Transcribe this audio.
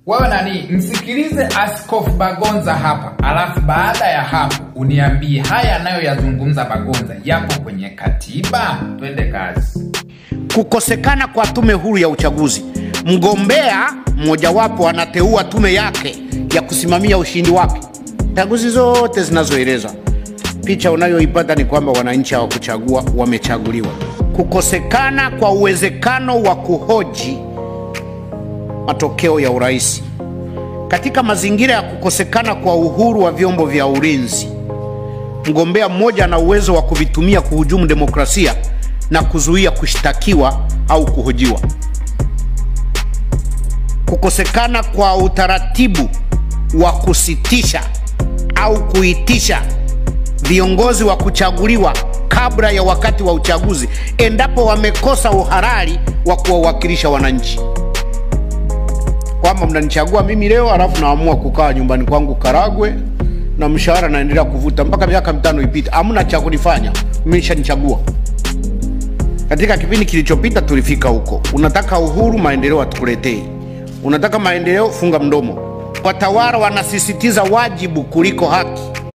Wewe nani, msikilize Askofu Bagonza hapa, alafu baada ya hapo uniambie haya nayo yazungumza Bagonza yapo kwenye katiba. Twende kazi. Kukosekana kwa tume huru ya uchaguzi. Mgombea mmojawapo anateua tume yake ya kusimamia ushindi wake. Chaguzi zote zinazoeleza, picha unayoipata ni kwamba wananchi hawakuchagua, wamechaguliwa. Kukosekana kwa uwezekano wa kuhoji matokeo ya urais. Katika mazingira ya kukosekana kwa uhuru wa vyombo vya ulinzi, mgombea mmoja ana uwezo wa kuvitumia kuhujumu demokrasia na kuzuia kushtakiwa au kuhojiwa. Kukosekana kwa utaratibu wa kusitisha au kuitisha viongozi wa kuchaguliwa kabla ya wakati wa uchaguzi endapo wamekosa uhalali wa kuwawakilisha wananchi. Kwamba mnanichagua mimi leo alafu naamua kukaa nyumbani kwangu Karagwe na mshahara naendelea kuvuta mpaka miaka 5 ipita, hamna cha kunifanya, mmeshanichagua. Katika kipindi kilichopita tulifika huko. Unataka uhuru, maendeleo atukuletee. Unataka maendeleo, funga mdomo. Watawala wanasisitiza wajibu kuliko haki.